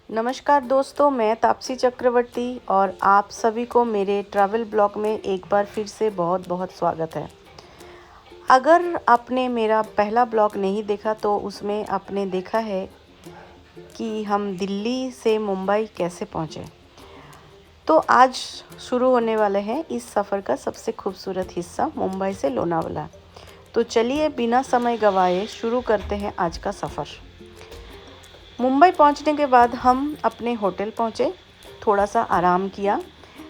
नमस्कार दोस्तों, मैं तापसी चक्रवर्ती और आप सभी को मेरे ट्रैवल ब्लॉग में एक बार फिर से बहुत बहुत स्वागत है। अगर आपने मेरा पहला ब्लॉग नहीं देखा तो उसमें आपने देखा है कि हम दिल्ली से मुंबई कैसे पहुँचे। तो आज शुरू होने वाले हैं इस सफ़र का सबसे खूबसूरत हिस्सा मुंबई से लोनावाला। तो चलिए बिना समय गंवाए शुरू करते हैं आज का सफ़र। मुंबई पहुंचने के बाद हम अपने होटल पहुंचे, थोड़ा सा आराम किया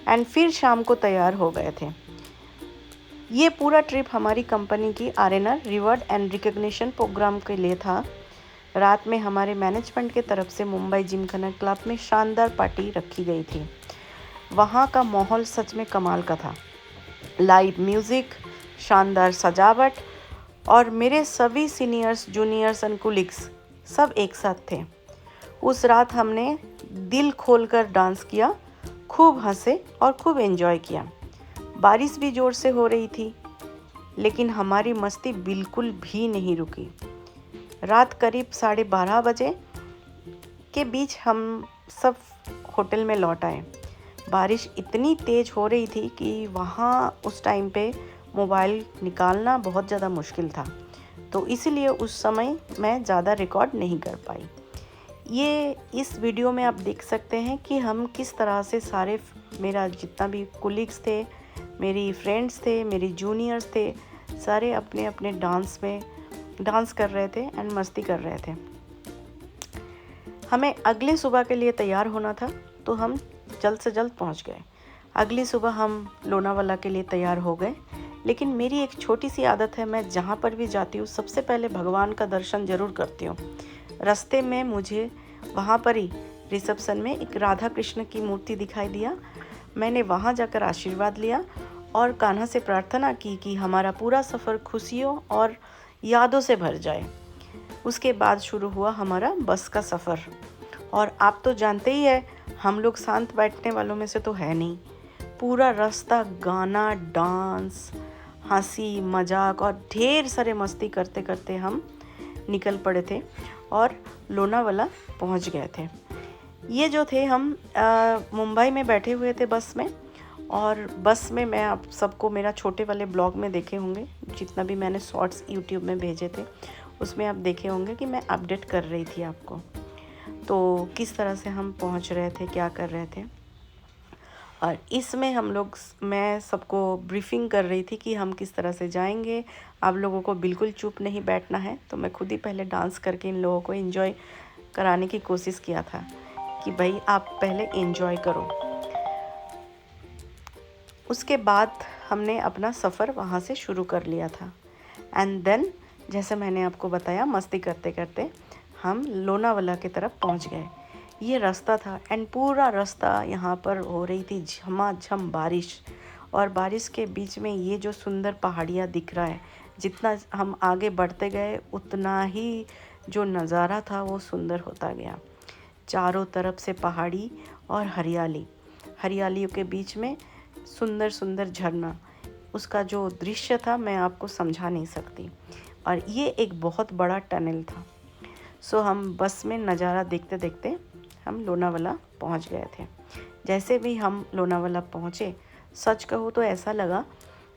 एंड फिर शाम को तैयार हो गए थे। ये पूरा ट्रिप हमारी कंपनी की RNR reward and recognition program के लिए था। रात में हमारे मैनेजमेंट के तरफ से मुंबई जिमखाना क्लब में शानदार पार्टी रखी गई थी। वहाँ का माहौल सच में कमाल का था। लाइव म्यूज़िक, शानदार सजावट और मेरे सभी सीनियर्स, जूनियर्स एंड कुलीग्स सब एक साथ थे। उस रात हमने दिल खोलकर डांस किया, खूब हंसे और खूब एंजॉय किया। बारिश भी ज़ोर से हो रही थी, लेकिन हमारी मस्ती बिल्कुल भी नहीं रुकी। रात करीब 12:30 बजे के बीच हम सब होटल में लौट आए। बारिश इतनी तेज़ हो रही थी कि वहाँ उस टाइम पे मोबाइल निकालना बहुत ज़्यादा मुश्किल था, तो इसीलिए उस समय मैं ज़्यादा रिकॉर्ड नहीं कर पाई। ये इस वीडियो में आप देख सकते हैं कि हम किस तरह से सारे मेरा जितना भी कुलीग्स थे, मेरी फ्रेंड्स थे, मेरी जूनियर्स थे, सारे अपने अपने डांस कर रहे थे एंड मस्ती कर रहे थे। हमें अगली सुबह के लिए तैयार होना था, तो हम जल्द से जल्द पहुंच गए। अगली सुबह हम लोनावाला के लिए तैयार हो गए। लेकिन मेरी एक छोटी सी आदत है, मैं जहाँ पर भी जाती हूँ सबसे पहले भगवान का दर्शन ज़रूर करती हूँ। रास्ते में मुझे वहाँ पर ही रिसेप्शन में एक राधा कृष्ण की मूर्ति दिखाई दिया। मैंने वहाँ जाकर आशीर्वाद लिया और कान्हा से प्रार्थना की कि हमारा पूरा सफ़र खुशियों और यादों से भर जाए। उसके बाद शुरू हुआ हमारा बस का सफ़र। और आप तो जानते ही है, हम लोग शांत बैठने वालों में से तो है नहीं। पूरा रास्ता गाना, डांस, हंसी मजाक और ढेर सारे मस्ती करते करते हम निकल पड़े थे और लोनावाला पहुंच गए थे। ये जो थे हम मुंबई में बैठे हुए थे बस में। और बस में मैं आप सबको मेरा छोटे वाले ब्लॉग में देखे होंगे, जितना भी मैंने शॉर्ट्स यूट्यूब में भेजे थे उसमें आप देखे होंगे कि मैं अपडेट कर रही थी आपको, तो किस तरह से हम पहुंच रहे थे, क्या कर रहे थे। और इसमें मैं सबको ब्रीफिंग कर रही थी कि हम किस तरह से जाएंगे। आप लोगों को बिल्कुल चुप नहीं बैठना है, तो मैं खुद ही पहले डांस करके इन लोगों को एंजॉय कराने की कोशिश किया था कि भाई आप पहले एंजॉय करो। उसके बाद हमने अपना सफ़र वहाँ से शुरू कर लिया था। एंड देन जैसे मैंने आपको बताया, मस्ती करते करते हम लोनावाला की तरफ पहुँच गए। ये रास्ता था एंड पूरा रास्ता यहाँ पर हो रही थी झमाझम बारिश। और बारिश के बीच में ये जो सुंदर पहाड़ियाँ दिख रहा है, जितना हम आगे बढ़ते गए उतना ही जो नज़ारा था वो सुंदर होता गया। चारों तरफ से पहाड़ी और हरियालियों के बीच में सुंदर सुंदर झरना, उसका जो दृश्य था मैं आपको समझा नहीं सकती। और ये एक बहुत बड़ा टनल था। सो हम बस में नज़ारा देखते देखते हम लोनावाला पहुंच गए थे। जैसे भी हम लोनावाला पहुंचे, सच कहूँ तो ऐसा लगा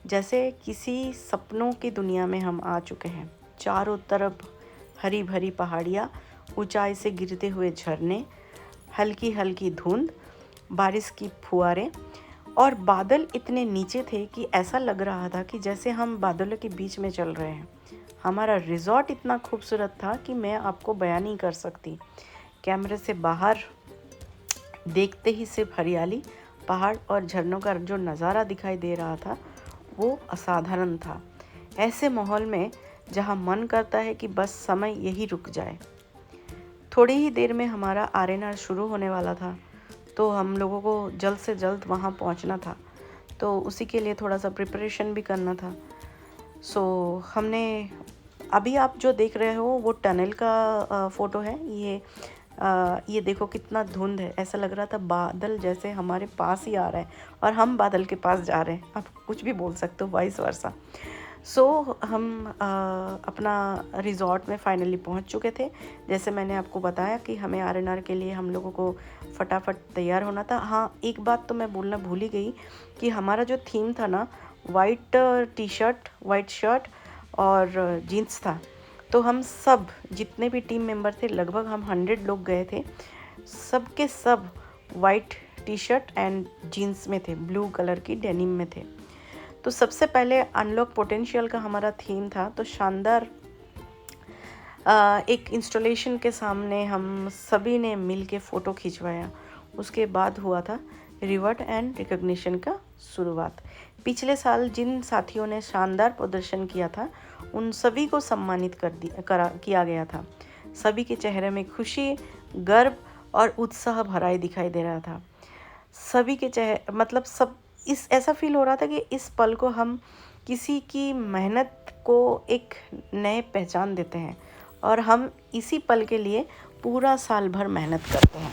जैसे किसी सपनों की दुनिया में हम आ चुके हैं। चारों तरफ हरी भरी पहाड़ियाँ, ऊंचाई से गिरते हुए झरने, हल्की हल्की धुंध, बारिश की फुहारें और बादल इतने नीचे थे कि ऐसा लग रहा था कि जैसे हम बादलों के बीच में चल रहे हैं। हमारा रिजॉर्ट इतना खूबसूरत था कि मैं आपको बयान नहीं कर सकती। कैमरे से बाहर देखते ही सिर्फ हरियाली, पहाड़ और झरनों का जो नज़ारा दिखाई दे रहा था वो असाधारण था। ऐसे माहौल में जहाँ मन करता है कि बस समय यही रुक जाए। थोड़ी ही देर में हमारा आरएनआर शुरू होने वाला था, तो हम लोगों को जल्द से जल्द वहाँ पहुँचना था, तो उसी के लिए थोड़ा सा प्रिपरेशन भी करना था। सो हमने अभी आप जो देख रहे हो वो टनल का फ़ोटो है। ये देखो कितना धुंध है, ऐसा लग रहा था बादल जैसे हमारे पास ही आ रहा है और हम बादल के पास जा रहे हैं। आप कुछ भी बोल सकते हो, वाइस वर्सा। सो हम अपना रिज़ॉर्ट में फाइनली पहुंच चुके थे। जैसे मैंने आपको बताया कि हमें आरएनआर के लिए हम लोगों को फटाफट तैयार होना था। हाँ, एक बात तो मैं बोलना भूल ही गई कि हमारा जो थीम था ना, white T shirt, white shirt और जीन्स था। तो हम सब जितने भी टीम मेंबर थे, लगभग हम 100 लोग गए थे, सब के सब white T shirt and jeans में थे, ब्लू कलर की डेनिम में थे। तो सबसे पहले अनलॉक पोटेंशियल का हमारा थीम था। तो शानदार एक इंस्टॉलेशन के सामने हम सभी ने मिल के फ़ोटो खिंचवाया। उसके बाद हुआ था रिवॉर्ड एंड रिकॉग्निशन का शुरुआत। पिछले साल जिन साथियों ने शानदार प्रदर्शन किया था, उन सभी को सम्मानित किया गया था। सभी के चेहरे में खुशी, गर्व और उत्साह भरा दिखाई दे रहा था। सभी के चेहरे मतलब सब इस ऐसा फील हो रहा था कि इस पल को हम किसी की मेहनत को एक नए पहचान देते हैं और हम इसी पल के लिए पूरा साल भर मेहनत करते हैं।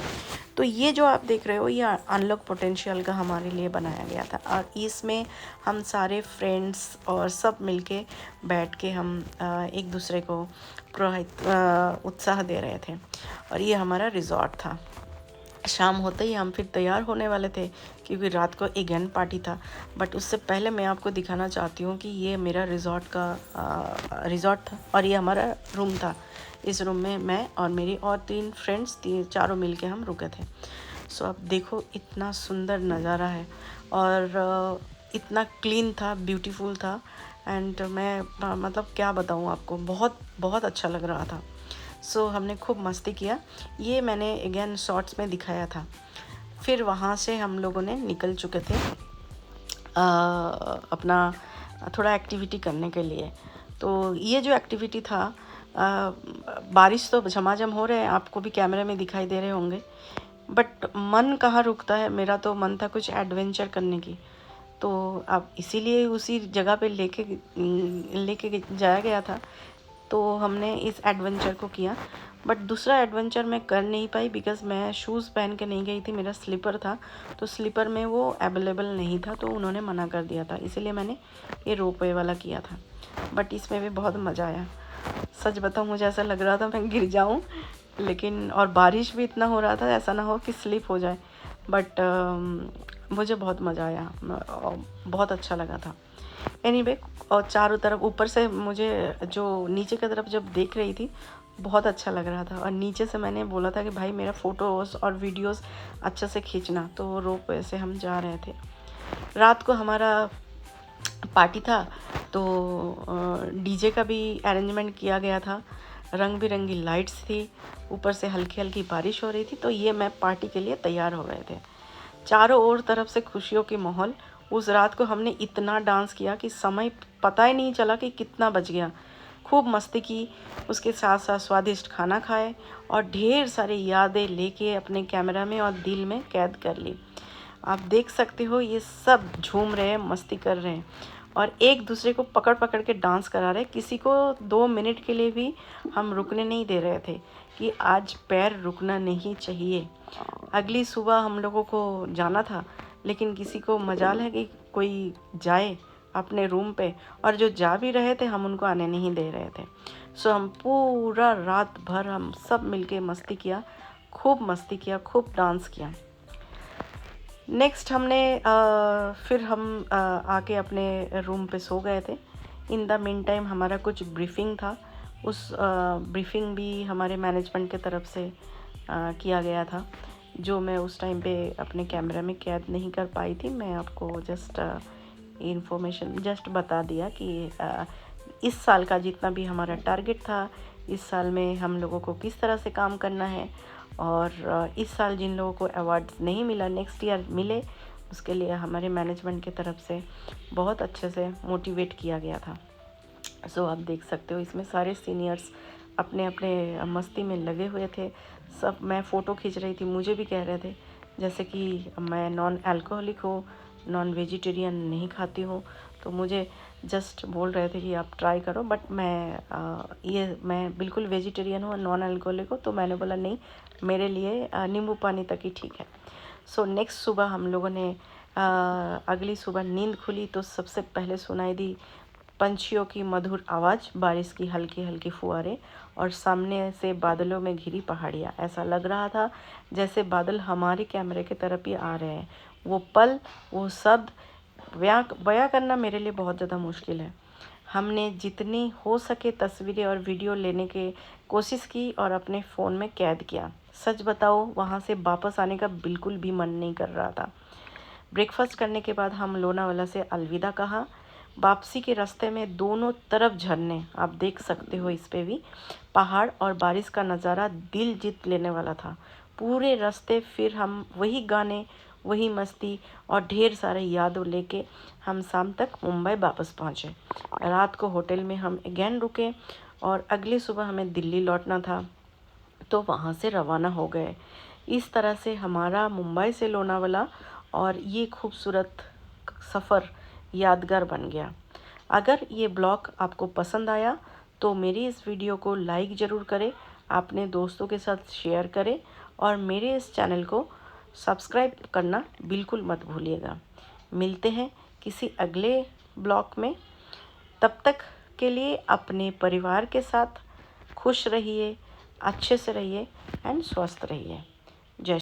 तो ये जो आप देख रहे हो, ये अनलॉक पोटेंशियल का हमारे लिए बनाया गया था और इसमें हम सारे फ्रेंड्स और सब मिलके बैठ के हम एक दूसरे को उत्साह दे रहे थे। और ये हमारा रिज़ॉर्ट था। शाम होते ही हम फिर तैयार होने वाले थे क्योंकि रात को इवेंट पार्टी था। बट उससे पहले मैं आपको दिखाना चाहती हूँ कि ये मेरा रिज़ॉर्ट था और ये हमारा रूम था। इस रूम में मैं और मेरी और 3 फ्रेंड्स चारों मिल के हम रुके थे। सो अब देखो, इतना सुंदर नज़ारा है और इतना क्लीन था, ब्यूटीफुल था। एंड मैं मतलब क्या बताऊँ आपको, बहुत बहुत अच्छा लग रहा था। सो हमने खूब मस्ती किया। ये मैंने अगेन शॉर्ट्स में दिखाया था। फिर वहाँ से हम लोगों ने निकल चुके थे अपना थोड़ा एक्टिविटी करने के लिए। तो ये जो एक्टिविटी था, बारिश तो झमाझम हो रहे हैं, आपको भी कैमरे में दिखाई दे रहे होंगे, बट मन कहाँ रुकता है। मेरा तो मन था कुछ एडवेंचर करने की, तो अब इसीलिए उसी जगह पे लेके जाया गया था। तो हमने इस एडवेंचर को किया। बट दूसरा एडवेंचर मैं कर नहीं पाई बिकॉज़ मैं शूज़ पहन के नहीं गई थी, मेरा स्लीपर था। तो स्लीपर में वो अवेलेबल नहीं था, तो उन्होंने मना कर दिया था, इसीलिए मैंने ये रोपवे वाला किया था। बट इसमें भी बहुत मज़ा आया। सच बताऊँ, मुझे ऐसा लग रहा था मैं गिर जाऊँ, लेकिन और बारिश भी इतना हो रहा था, ऐसा ना हो कि स्लिप हो जाए। बट मुझे बहुत मज़ा आया, बहुत अच्छा लगा था। एनीवे, और चारों तरफ ऊपर से मुझे जो नीचे की तरफ जब देख रही थी, बहुत अच्छा लग रहा था। और नीचे से मैंने बोला था कि भाई मेरा फ़ोटोज़ और वीडियोज़ अच्छे से खींचना, तो रोपवे से हम जा रहे थे। रात को हमारा पार्टी था, तो डीजे का भी अरेंजमेंट किया गया था। रंग बिरंगी लाइट्स थी, ऊपर से हल्की हल्की बारिश हो रही थी। तो ये मैं पार्टी के लिए तैयार हो गए थे। चारों ओर तरफ से खुशियों की माहौल। उस रात को हमने इतना डांस किया कि समय पता ही नहीं चला कि कितना बज गया। खूब मस्ती की, उसके साथ साथ स्वादिष्ट खाना खाए और ढेर सारी यादें लेके अपने कैमरा में और दिल में कैद कर ली। आप देख सकते हो, ये सब झूम रहे हैं, मस्ती कर रहे हैं और एक दूसरे को पकड़ पकड़ के डांस करा रहे हैं। किसी को 2 मिनट के लिए भी हम रुकने नहीं दे रहे थे कि आज पैर रुकना नहीं चाहिए। अगली सुबह हम लोगों को जाना था, लेकिन किसी को मजाल है कि कोई जाए अपने रूम पे, और जो जा भी रहे थे हम उनको आने नहीं दे रहे थे। सो हम पूरा रात भर हम सब मिलके मस्ती किया, खूब मस्ती किया, खूब डांस किया। नेक्स्ट हमने फिर हम आके अपने रूम पे सो गए थे। इन द मीन टाइम हमारा कुछ ब्रीफिंग था, उस ब्रीफिंग भी हमारे मैनेजमेंट के तरफ से किया गया था, जो मैं उस टाइम पे अपने कैमरा में कैद नहीं कर पाई थी। मैं आपको जस्ट इन्फॉर्मेशन जस्ट बता दिया कि इस साल का जितना भी हमारा टारगेट था, इस साल में हम लोगों को किस तरह से काम करना है, और इस साल जिन लोगों को अवार्ड्स नहीं मिला, नेक्स्ट ईयर मिले, उसके लिए हमारे मैनेजमेंट की तरफ से बहुत अच्छे से मोटिवेट किया गया था। सो आप देख सकते हो, इसमें सारे सीनियर्स अपने अपने मस्ती में लगे हुए थे। सब, मैं फ़ोटो खींच रही थी, मुझे भी कह रहे थे जैसे कि मैं नॉन अल्कोहलिक हूँ, नॉन वेजिटेरियन नहीं खाती हूँ, तो मुझे जस्ट बोल रहे थे कि आप ट्राई करो। बट मैं बिल्कुल वेजिटेरियन हूँ, नॉन अल्कोहलिक हूँ, तो मैंने बोला नहीं, मेरे लिए नींबू पानी तक ही ठीक है। सो नेक्स्ट सुबह हम लोगों ने अगली सुबह नींद खुली तो सबसे पहले सुनाई दी पंछियों की मधुर आवाज़, बारिश की हल्की हल्की फुहारें और सामने से बादलों में घिरी पहाड़ियाँ। ऐसा लग रहा था जैसे बादल हमारे कैमरे की तरफ ही आ रहे हैं। वो पल, वो शब्द बयां करना मेरे लिए बहुत ज़्यादा मुश्किल है। हमने जितनी हो सके तस्वीरें और वीडियो लेने की कोशिश की और अपने फ़ोन में कैद किया। सच बताओ, वहाँ से वापस आने का बिल्कुल भी मन नहीं कर रहा था। ब्रेकफास्ट करने के बाद हम लोनावाला से अलविदा कहा। वापसी के रास्ते में दोनों तरफ झरने, आप देख सकते हो इस पे भी, पहाड़ और बारिश का नज़ारा दिल जीत लेने वाला था। पूरे रास्ते फिर हम वही गाने, वही मस्ती और ढेर सारे यादों लेके हम शाम तक मुंबई वापस पहुँचे। रात को होटल में हम अगेन रुके और अगली सुबह हमें दिल्ली लौटना था, तो वहाँ से रवाना हो गए। इस तरह से हमारा मुंबई से लोनावाला और ये खूबसूरत सफ़र यादगार बन गया। अगर ये ब्लॉग आपको पसंद आया तो मेरी इस वीडियो को लाइक ज़रूर करें, अपने दोस्तों के साथ शेयर करें और मेरे इस चैनल को सब्सक्राइब करना बिल्कुल मत भूलिएगा। मिलते हैं किसी अगले ब्लॉग में। तब तक के लिए अपने परिवार के साथ खुश रहिए, अच्छे से रहिए एंड स्वस्थ रहिए।